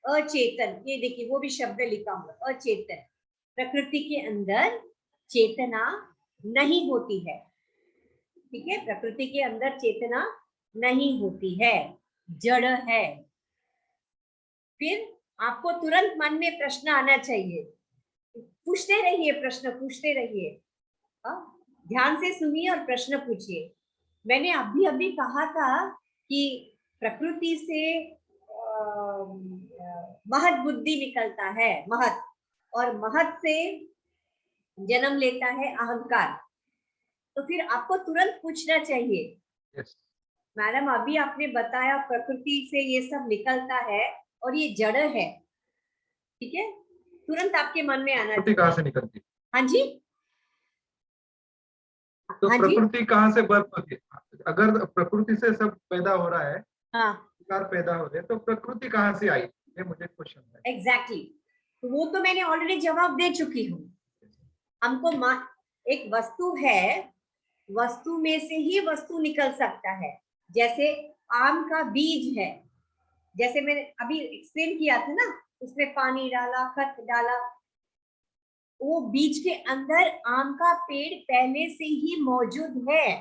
अचेतन। ये देखिए वो भी शब्द लिखा हुआ, अचेतन। प्रकृति के अंदर चेतना नहीं होती है, ठीक है? प्रकृति के अंदर चेतना नहीं होती है, जड़ है। फिर आपको तुरंत मन में प्रश्न आना चाहिए, पूछते रहिए, प्रश्न पूछते रहिए, ध्यान से सुनिए और प्रश्न पूछिए। मैंने अभी अभी कहा था कि प्रकृति से महत बुद्धि निकलता है, महत, और महत से जन्म लेता है अहंकार। तो फिर आपको तुरंत पूछना चाहिए, मैडम अभी आपने बताया प्रकृति से ये सब निकलता है और ये जड़ है, ठीक है? तुरंत आपके मन में आना चाहिए, कहाँ से निकलती? हाँ जी, तो हाँ प्रकृति कहाँ से बर्फ होती है? अगर प्रकृति से सब पैदा हो रहा है, हाँ, पैदा हो रहे, तो प्रकृति कहाँ से आई? ये मुझे क्वेश्चन है। एग्जैक्टली, तो वो तो मैंने ऑलरेडी जवाब दे चुकी हूँ। हमको एक वस्तु है, वस्तु में से ही वस्तु निकल सकता है। जैसे आम का बीज है, जैसे मैंने अभी एक्सप्लेन किया था ना, उसमें पानी डाला, खत डाला, वो बीज के अंदर आम का पेड़ पहले से ही मौजूद है,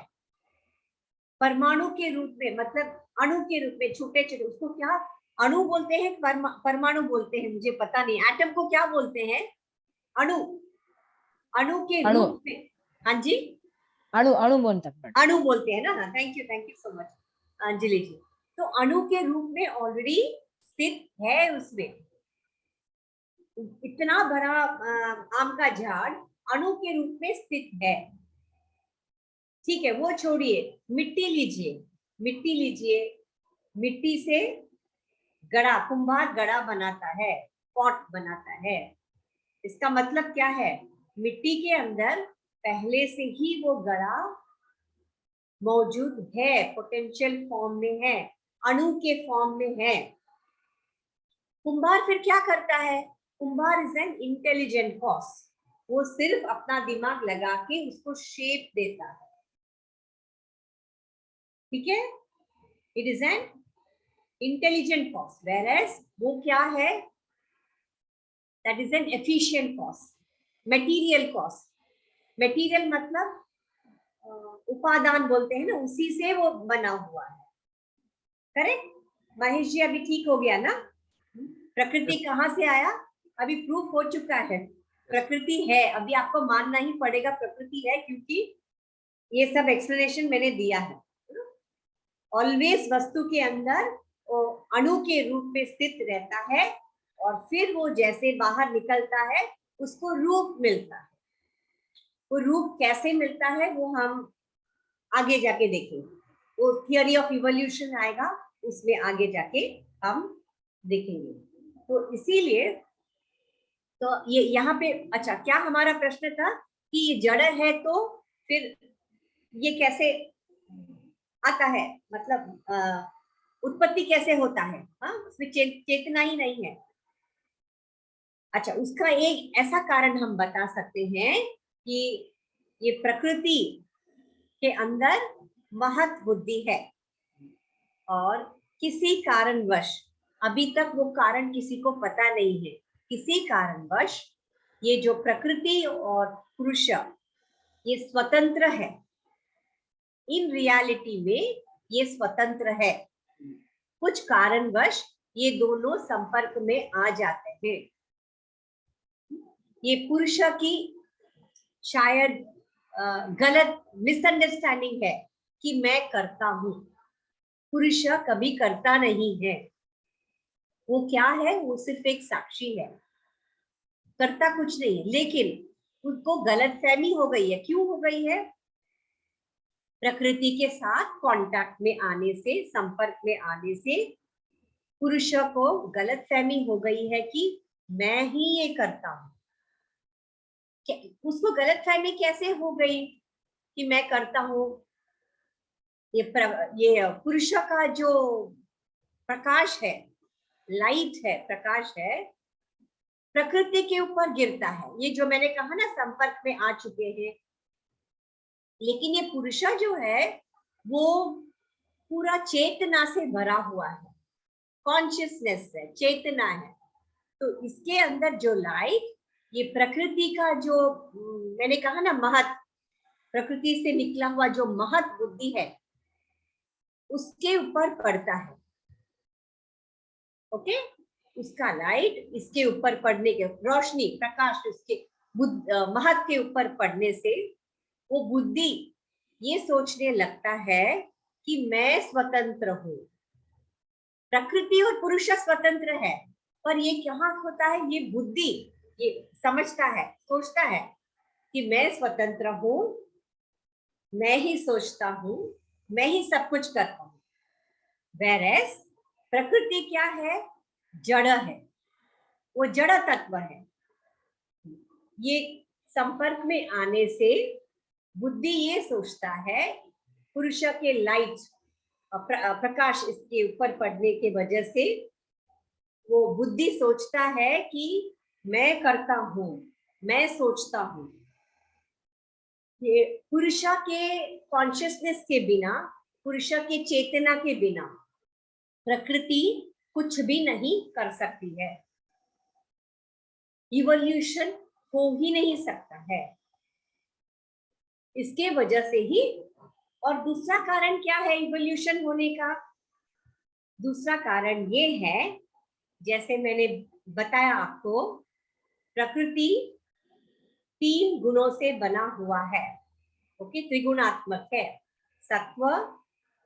परमाणु के रूप में, मतलब अणु के रूप में, छोटे छोटे, उसको क्या अणु बोलते हैं, परमाणु बोलते हैं, मुझे पता नहीं, एटम को क्या बोलते हैं? अणु, अणु के रूप में, हाँ जी, अणु, अणु बोलते हैं, अणु बोलते हैं ना। Thank you so much Anjali ji. तो अणु के रूप में ऑलरेडी स्थित है उसमें। इतना बड़ा आम का झाड़ अणु के रूप में स्थित है, ठीक है? वो छोड़िए, मिट्टी लीजिए, मिट्टी लीजिए, मिट्टी से गड़ा, कुम्हार गड़ा बनाता है, पॉट बनाता है। इसका मतलब क्या है? मिट्टी के अंदर पहले से ही वो गड़ा मौजूद है, पोटेंशियल फॉर्म में है, अणु के फॉर्म में है। कुम्हार फिर क्या करता है? कुम्हार इज एन इंटेलिजेंट कॉज, वो सिर्फ अपना दिमाग लगा के उसको शेप देता है, ठीक है? It is an intelligent cause, whereas वो क्या है? That is an efficient cause, material cause. Material मतलब उपादान बोलते हैं ना, उसी से वो बना हुआ है, करेक्ट? महेश जी अभी ठीक हो गया ना? प्रकृति कहाँ से आया? अभी प्रूफ हो चुका है, प्रकृति है। अभी आपको मानना ही पड़ेगा प्रकृति है, क्योंकि ये सब एक्सप्लेनेशन मैंने दिया है। ऑलवेज वस्तु के अंदर अणु के रूप में स्थित रहता है, और फिर वो जैसे बाहर निकलता है उसको रूप मिलता है। वो रूप कैसे मिलता है वो हम आगे जाके देखेंगे, वो थियरी ऑफ इवोल्यूशन आएगा, उसमें आगे जाके हम देखेंगे। तो इसीलिए तो ये यहाँ पे, अच्छा क्या हमारा प्रश्न था कि ये जड़ है, तो फिर ये कैसे आता है, मतलब उत्पत्ति कैसे होता है, हाँ, उसमें चेतना ही नहीं है। अच्छा, उसका एक ऐसा कारण हम बता सकते हैं कि ये प्रकृति के अंदर महत बुद्धि है, और किसी कारणवश, अभी तक वो कारण किसी को पता नहीं है, किसी कारणवश ये जो प्रकृति और पुरुष ये स्वतंत्र है, इन रियलिटी में ये स्वतंत्र है, कुछ कारणवश ये दोनों संपर्क में आ जाते हैं। ये पुरुष की शायद गलत मिसअंडरस्टैंडिंग है कि मैं करता हूं, पुरुष कभी करता नहीं है, वो क्या है, वो सिर्फ एक साक्षी है, करता कुछ नहीं है, लेकिन उसको गलतफहमी हो गई है। क्यों हो गई है? प्रकृति के साथ कांटेक्ट में आने से, संपर्क में आने से पुरुष को गलतफहमी हो गई है कि मैं ही ये करता हूं। उसको गलतफहमी कैसे हो गई कि मैं करता हूं? ये पुरुष का जो प्रकाश है, लाइट है, प्रकाश है, प्रकृति के ऊपर गिरता है। ये जो मैंने कहा ना, संपर्क में आ चुके हैं, लेकिन ये पुरुष जो है वो पूरा चेतना से भरा हुआ है, कॉन्शियसनेस है, चेतना है। तो इसके अंदर जो लाइट, ये प्रकृति का जो मैंने कहा ना महत, प्रकृति से निकला हुआ जो महत बुद्धि है, उसके ऊपर पड़ता है। ओके, उसका लाइट इसके ऊपर पड़ने के, रोशनी, प्रकाश उसके महत के ऊपर पड़ने से वो बुद्धि ये सोचने लगता है कि मैं स्वतंत्र हूं। प्रकृति और पुरुष स्वतंत्र है, पर ये क्या होता है, ये बुद्धि ये समझता है, सोचता है कि मैं स्वतंत्र हूं, मैं ही सोचता हूं, मैं ही सब कुछ करता हूं। Whereas प्रकृति क्या है? जड़ है, वो जड़ तत्व है। ये संपर्क में आने से बुद्धि ये सोचता है, पुरुष के लाइट प्रकाश इसके ऊपर पड़ने के वजह से वो बुद्धि सोचता है कि मैं करता हूं, मैं सोचता हूं। ये पुरुष के कॉन्शियसनेस के बिना, पुरुष के चेतना के बिना प्रकृति कुछ भी नहीं कर सकती है, इवोल्यूशन हो ही नहीं सकता है, इसके वजह से ही। और दूसरा कारण क्या है इवोल्यूशन होने का? दूसरा कारण ये है, जैसे मैंने बताया आपको, प्रकृति 3 गुणों से बना हुआ है। ओके, त्रिगुणात्मक है, सत्व,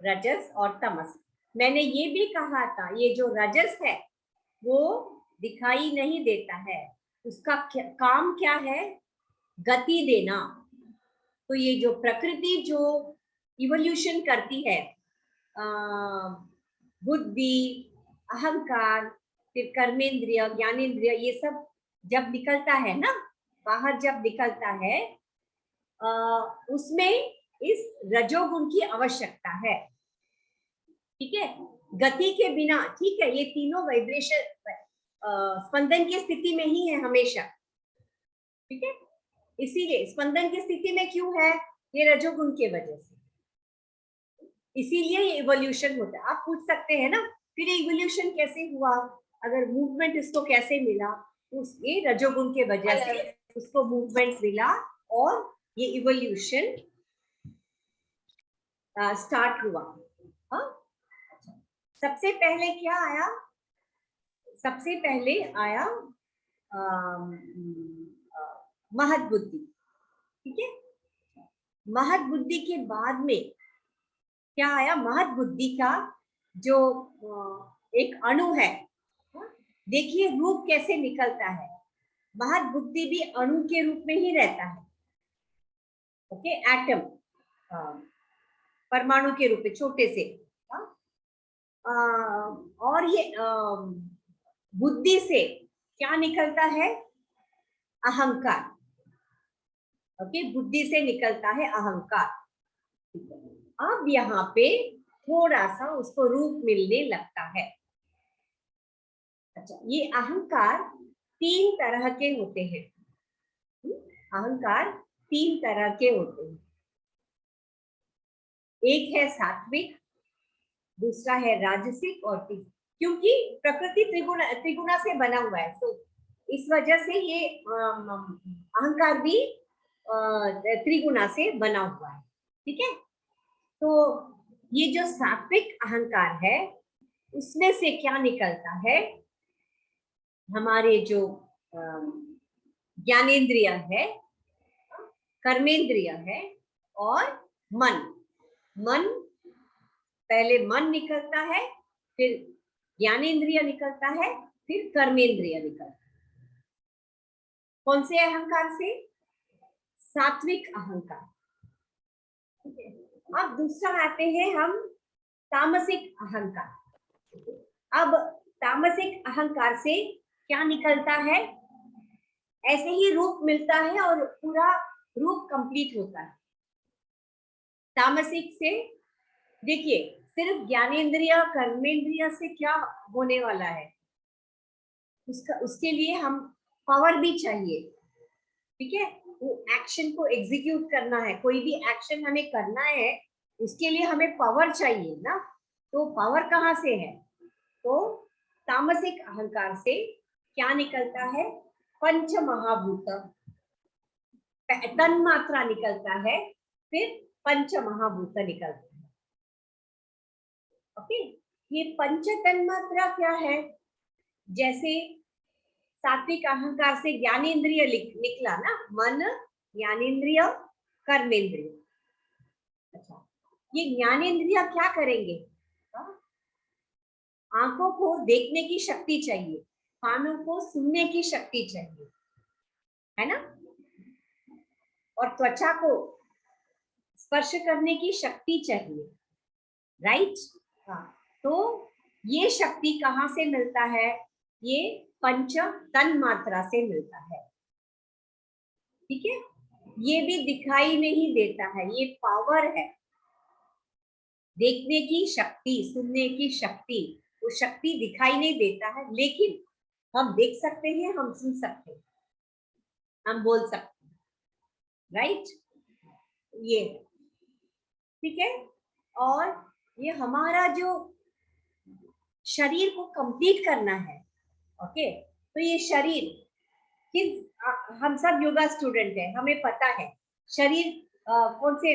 रजस और तमस। मैंने ये भी कहा था, ये जो रजस है वो दिखाई नहीं देता है, उसका काम क्या है? गति देना। तो ये जो प्रकृति जो इवोल्यूशन करती है, बुद्धि, अहंकार, फिर कर्मेंद्रिय, ज्ञानेंद्रिय, ये सब जब निकलता है ना बाहर, जब निकलता है उसमें इस रजोगुण की आवश्यकता है। ठीक है, गति के बिना, ठीक है, ये तीनों वाइब्रेशन स्पंदन की स्थिति में ही है हमेशा। ठीक है, इसीलिए स्पंदन की स्थिति में क्यों है? ये रजोगुण के वजह से, इसीलिए ये इवोल्यूशन होता है। आप पूछ सकते हैं ना, फिर इवोल्यूशन कैसे हुआ, अगर मूवमेंट इसको कैसे मिला? ये रजोगुण के वजह से उसको मूवमेंट मिला और ये इवोल्यूशन स्टार्ट हुआ। हाँ, सबसे पहले क्या आया? सबसे पहले आया महत बुद्धि। ठीक है, महत बुद्धि के बाद में क्या आया? महत बुद्धि का जो एक अणु है, देखिए रूप कैसे निकलता है। महत बुद्धि भी अणु के रूप में ही रहता है। ओके, एटम, परमाणु के रूप में, छोटे से। और ये बुद्धि से क्या निकलता है? अहंकार। ओके, बुद्धि से निकलता है अहंकार। अब यहाँ पे थोड़ा सा उसको रूप मिलने लगता है। अच्छा, ये अहंकार 3 तरह के होते हैं। अहंकार 3 तरह के होते हैं। एक है सात्विक, दूसरा है राजसिक और तीसरा, क्योंकि प्रकृति त्रिगुणा से बना हुआ है, तो इस वजह से ये अहंकार भी त्रिगुणा से बना हुआ है। ठीक है, तो ये जो सात्विक अहंकार है उसमें से क्या निकलता है, हमारे जो ज्ञानेंद्रिय है, कर्मेंद्रिय है और मन। पहले मन निकलता है, फिर ज्ञानेंद्रिय निकलता है, फिर कर्मेंद्रिय निकलता है। कौन से अहंकार से? सात्विक अहंकार। अब दूसरा आते हैं हम तामसिक अहंकार। अब तामसिक अहंकार से क्या निकलता है, ऐसे ही रूप मिलता है और पूरा रूप कंप्लीट होता है। तामसिक से देखिए, सिर्फ ज्ञानेंद्रिय कर्मेंद्रिय से क्या होने वाला है, उसके लिए हम पावर भी चाहिए। ठीक है, वो एक्शन को एग्जीक्यूट करना है, कोई भी एक्शन हमें करना है उसके लिए हमें पावर चाहिए ना। तो पावर कहाँ से है? तो तामसिक अहंकार से क्या निकलता है, पंच महाभूत, तन मात्रा निकलता है, फिर पंच महाभूत निकलता है। ओके, ये पंच तन मात्रा क्या है? जैसे सात्विक अहंकार से ज्ञानेंद्रिय निकला ना, मन, ज्ञानेंद्रिय, कर्मेंद्रिय। अच्छा, ये ज्ञानेंद्रिय क्या करेंगे? आंखों को देखने की शक्ति चाहिए, कानों को सुनने की शक्ति चाहिए, है ना, और त्वचा को स्पर्श करने की शक्ति चाहिए, राइट। हाँ, तो ये शक्ति कहाँ से मिलता है? ये पंच तन मात्रा से मिलता है। ठीक है, ये भी दिखाई नहीं देता है, ये पावर है, देखने की शक्ति, सुनने की शक्ति, वो शक्ति दिखाई नहीं देता है, लेकिन हम देख सकते हैं, हम सुन सकते हैं, हम बोल सकते हैं, राइट। ये ठीक है, और ये हमारा जो शरीर को कंप्लीट करना है। ओके, तो ये शरीर हम सब योगा स्टूडेंट हैं, हमें पता है शरीर कौन से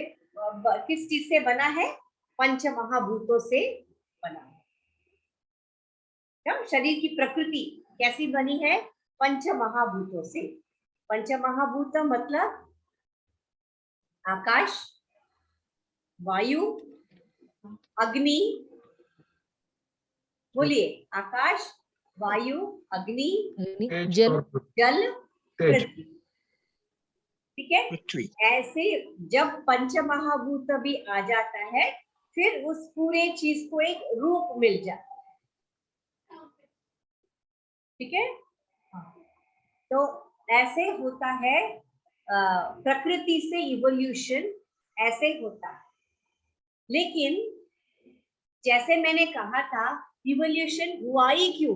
किस चीज से बना है? पंच महाभूतों से बना है। शरीर की प्रकृति कैसी बनी है? पंच महाभूतों से। पंच महाभूत मतलब आकाश, वायु, अग्नि, बोलिए, आकाश, वायु, अग्नि, जल, जल, पृथ्वी। ठीक है, पृथ्वी। ऐसे जब पंच महाभूत भी आ जाता है, फिर उस पूरे चीज को एक रूप मिल जाता है। ठीक है, तो ऐसे होता है, प्रकृति से इवोल्यूशन ऐसे होता है। लेकिन जैसे मैंने कहा था, इवोल्यूशन हुआ ही क्यों?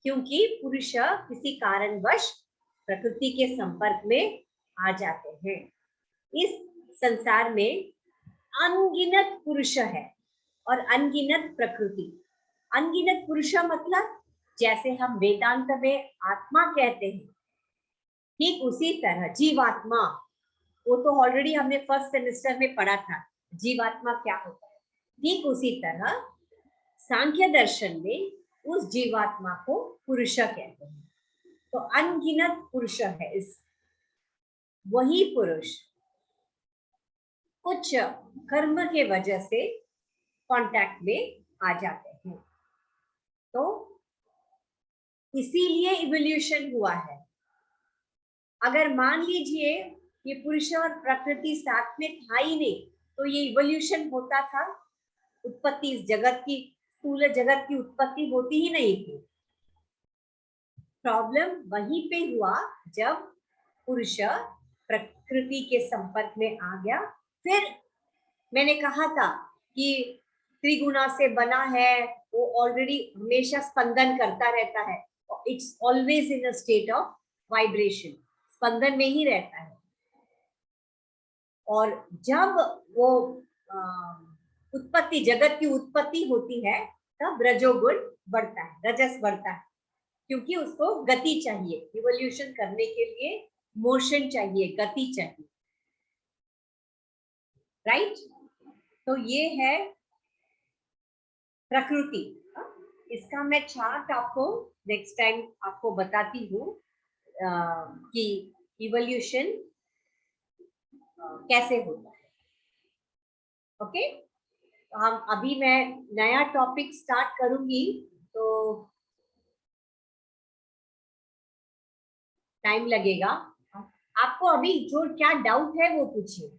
क्योंकि पुरुष किसी कारणवश प्रकृति के संपर्क में आ जाते हैं। इस संसार में अनगिनत पुरुष है और अनगिनत प्रकृति। अनगिनत पुरुष मतलब जैसे हम वेदांत में आत्मा कहते हैं, ठीक उसी तरह जीवात्मा, वो तो ऑलरेडी हमने फर्स्ट सेमेस्टर में पढ़ा था, जीवात्मा क्या होता है। ठीक उसी तरह सांख्य दर्शन में उस जीवात्मा को पुरुष कहते हैं। तो अनगिनत पुरुष है। इस वही पुरुष कुछ कर्म के वजह से कांटेक्ट में आ जाते हैं, तो इसीलिए इवोल्यूशन हुआ है। अगर मान लीजिए ये पुरुष और प्रकृति साथ में था ही नहीं, तो ये इवोल्यूशन होता था, उत्पत्ति, इस जगत की, स्थूल जगत की उत्पत्ति होती ही नहीं थी। प्रॉब्लम वहीं पे हुआ जब पुरुष प्रकृति के संपर्क में आ गया, फिर मैंने कहा था कि त्रिगुणा से बना है, वो ऑलरेडी हमेशा स्पंदन करता रहता है, it's always in a state of vibration, स्पंदन में ही रहता है। और जब वो उत्पत्ति, जगत की उत्पत्ति होती है, तब रजोगुण बढ़ता है, रजस बढ़ता है, क्योंकि उसको गति चाहिए, इवोल्यूशन करने के लिए मोशन चाहिए, गति चाहिए, राइट। तो ये है प्रकृति। इसका मैं चार्ट आपको नेक्स्ट टाइम आपको बताती हूँ कि इवोल्यूशन कैसे होता है। ओके, तो हम अभी मैं नया टॉपिक स्टार्ट करूंगी, तो टाइम लगेगा। आपको अभी जो क्या डाउट है वो पूछिए।